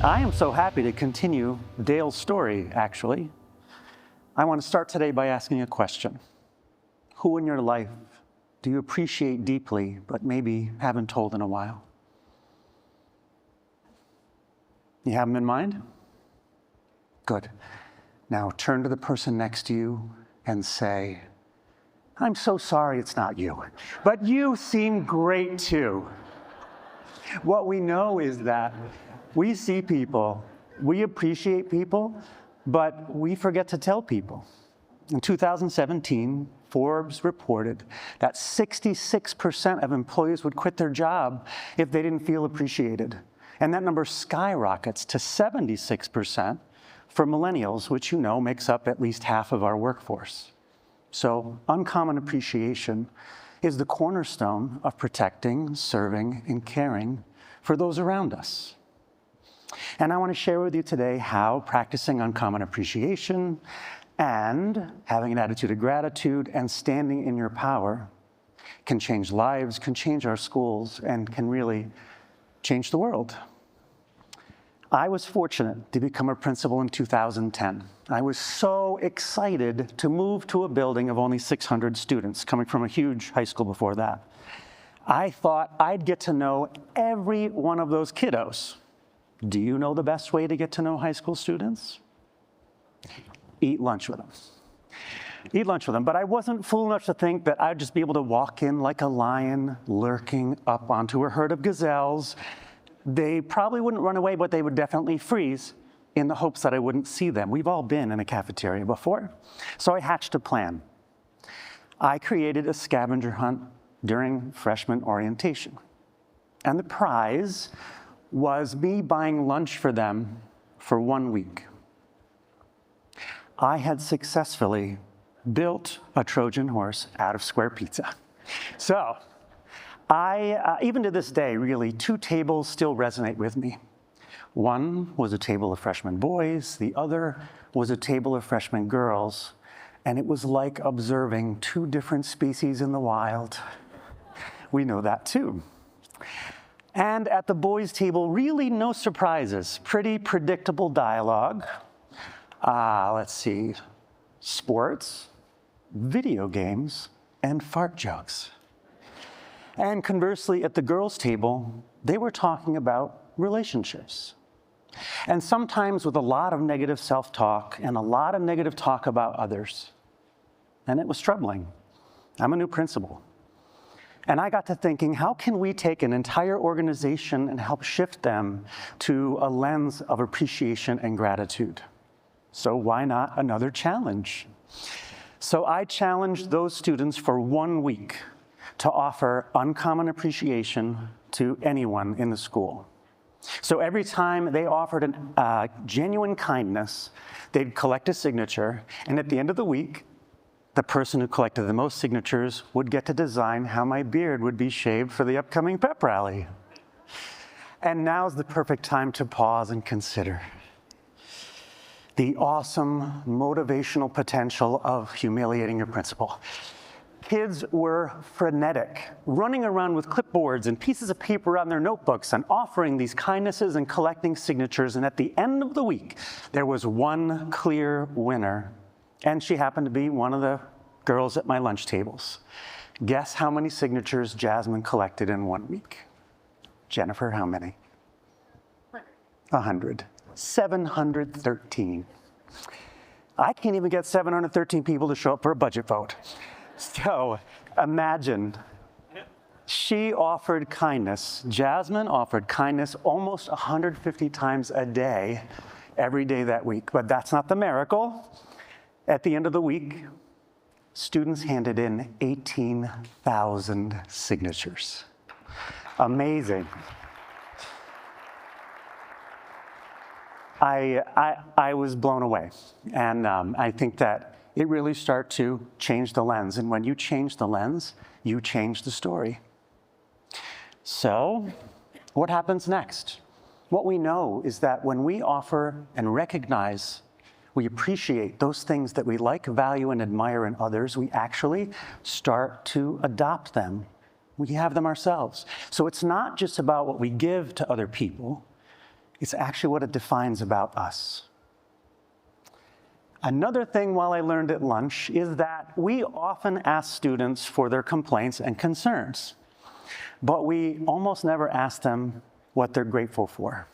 I am so happy to continue Dale's story, actually. I want to start today by asking a question. Who in your life do you appreciate deeply, but maybe haven't told in a while? You have them in mind? Good. Now turn to the person next to you and say, I'm so sorry it's not you, but you seem great too. What we know is that we see people, we appreciate people, but we forget to tell people. In 2017, Forbes reported that 66% of employees would quit their job if they didn't feel appreciated. And that number skyrockets to 76% for millennials, which you know makes up at least half of our workforce. So uncommon appreciation is the cornerstone of protecting, serving, and caring for those around us. And I want to share with you today how practicing uncommon appreciation and having an attitude of gratitude and standing in your power can change lives, can change our schools, and can really change the world. I was fortunate to become a principal in 2010. I was so excited to move to a building of only 600 students, coming from a huge high school before that. I thought I'd get to know every one of those kiddos. Do you know the best way to get to know high school students? Eat lunch with them. Eat lunch with them. But I wasn't fool enough to think that I'd just be able to walk in like a lion lurking up onto a herd of gazelles. They probably wouldn't run away, but they would definitely freeze in the hopes that I wouldn't see them. We've all been in a cafeteria before. So I hatched a plan. I created a scavenger hunt during freshman orientation. And the prize was me buying lunch for them for 1 week. I had successfully built a Trojan horse out of square pizza. So even to this day, really, 2 tables still resonate with me. One was a table of freshman boys, the other was a table of freshman girls, and it was like observing 2 different species in the wild. We know that too. And at the boys' table, really no surprises, pretty predictable dialogue. Let's see, sports, video games, and fart jokes. And conversely, at the girls' table, they were talking about relationships. And sometimes with a lot of negative self-talk and a lot of negative talk about others. And it was troubling. I'm a new principal. And I got to thinking, how can we take an entire organization and help shift them to a lens of appreciation and gratitude? So why not another challenge? So I challenged those students for 1 week to offer uncommon appreciation to anyone in the school. So every time they offered a genuine kindness, they'd collect a signature, and at the end of the week, the person who collected the most signatures would get to design how my beard would be shaved for the upcoming pep rally. And now's the perfect time to pause and consider the awesome motivational potential of humiliating your principal. Kids were frenetic, running around with clipboards and pieces of paper on their notebooks and offering these kindnesses and collecting signatures. And at the end of the week, there was one clear winner. And she happened to be one of the girls at my lunch tables. Guess how many signatures Jasmine collected in 1 week? Jennifer, how many? 100. 713. I can't even get 713 people to show up for a budget vote. So imagine, she offered kindness. Jasmine offered kindness almost 150 times a day, every day that week. But that's not the miracle. At the end of the week, students handed in 18,000 signatures. Amazing. I was blown away. And I think that it really starts to change the lens. And when you change the lens, you change the story. So what happens next? What we know is that when we offer and recognize, we appreciate those things that we like, value, and admire in others, we actually start to adopt them. We have them ourselves. So it's not just about what we give to other people. It's actually what it defines about us. Another thing while I learned at lunch is that we often ask students for their complaints and concerns, but we almost never ask them what they're grateful for.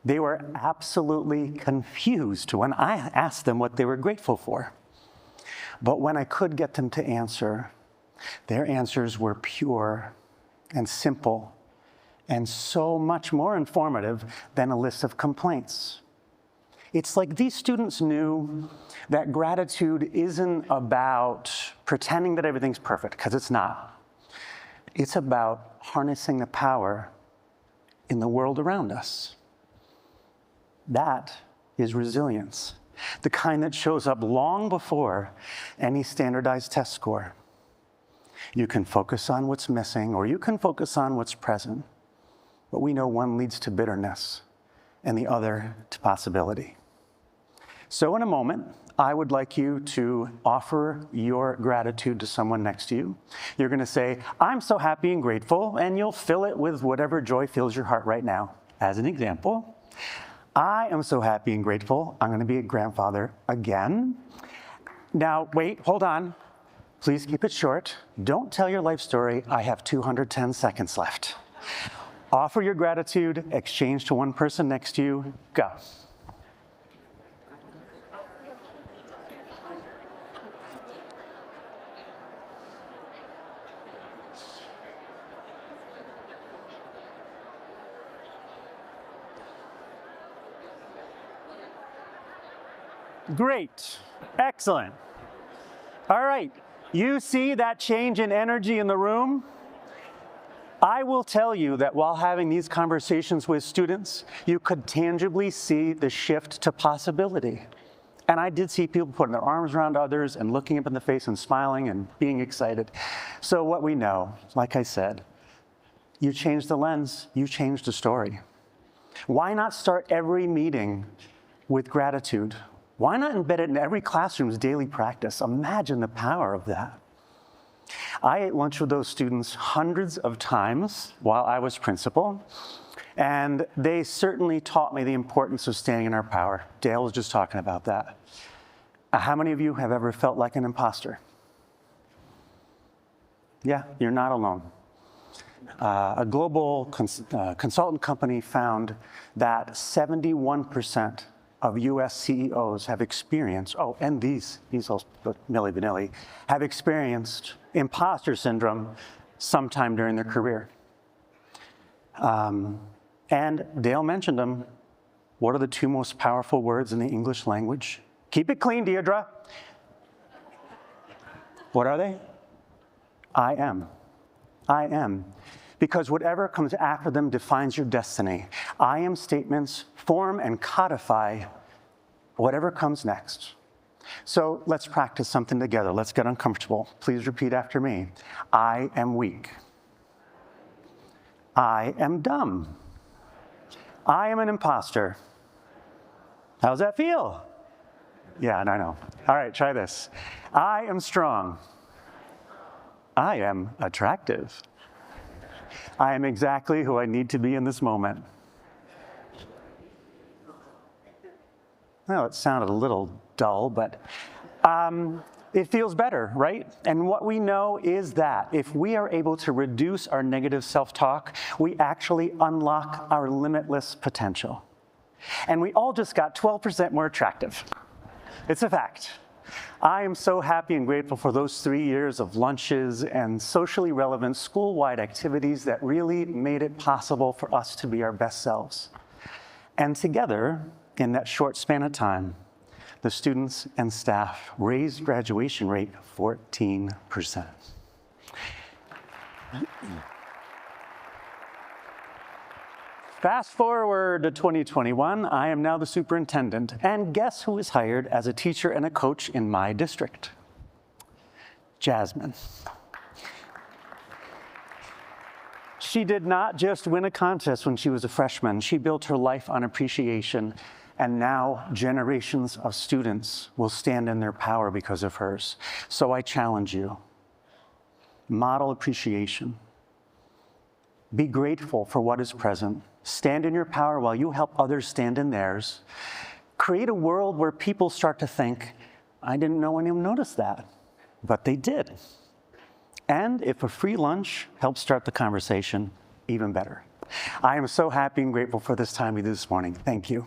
They were absolutely confused when I asked them what they were grateful for. But when I could get them to answer, their answers were pure and simple and so much more informative than a list of complaints. It's like these students knew that gratitude isn't about pretending that everything's perfect, because it's not. It's about harnessing the power in the world around us. That is resilience, the kind that shows up long before any standardized test score. You can focus on what's missing, or you can focus on what's present, but we know one leads to bitterness and the other to possibility. So in a moment, I would like you to offer your gratitude to someone next to you. You're going to say, "I'm so happy and grateful," and you'll fill it with whatever joy fills your heart right now. As an example, "I am so happy and grateful. I'm going to be a grandfather again." Now, wait, hold on. Please keep it short. Don't tell your life story. I have 210 seconds left. Offer your gratitude, exchange to one person next to you. Go. Great. Excellent. All right. You see that change in energy in the room? I will tell you that while having these conversations with students, you could tangibly see the shift to possibility. And I did see people putting their arms around others and looking up in the face and smiling and being excited. So what we know, like I said, you change the lens, you change the story. Why not start every meeting with gratitude? Why not embed it in every classroom's daily practice? Imagine the power of that. I ate lunch with those students hundreds of times while I was principal, and they certainly taught me the importance of standing in our power. Dale was just talking about that. How many of you have ever felt like an imposter? Yeah, you're not alone. A global consultant company found that 71% of US CEOs have experienced, and these also, Milli Vanilli, have experienced imposter syndrome sometime during their career. And Dale mentioned them. What are the two most powerful words in the English language? Keep it clean, Deirdre. What are they? I am. I am. Because whatever comes after them defines your destiny. I am statements form and codify whatever comes next. So let's practice something together. Let's get uncomfortable. Please repeat after me. I am weak. I am dumb. I am an imposter. How's that feel? Yeah, I know. All right, try this. I am strong. I am attractive. I am exactly who I need to be in this moment. Well, it sounded a little dull, but it feels better, right? And what we know is that if we are able to reduce our negative self-talk, we actually unlock our limitless potential. And we all just got 12% more attractive. It's a fact. I am so happy and grateful for those 3 years of lunches and socially relevant school-wide activities that really made it possible for us to be our best selves. And together, in that short span of time, the students and staff raised graduation rate 14%. Fast forward to 2021, I am now the superintendent, and guess who is hired as a teacher and a coach in my district? Jasmine. She did not just win a contest when she was a freshman. She built her life on appreciation, and now generations of students will stand in their power because of hers. So I challenge you, model appreciation. Be grateful for what is present Stand in your power while you help others stand in theirs. Create a world where people start to think, I didn't know anyone noticed that, but they did. And if a free lunch helps start the conversation, even better. I am so happy and grateful for this time with you this morning. Thank you.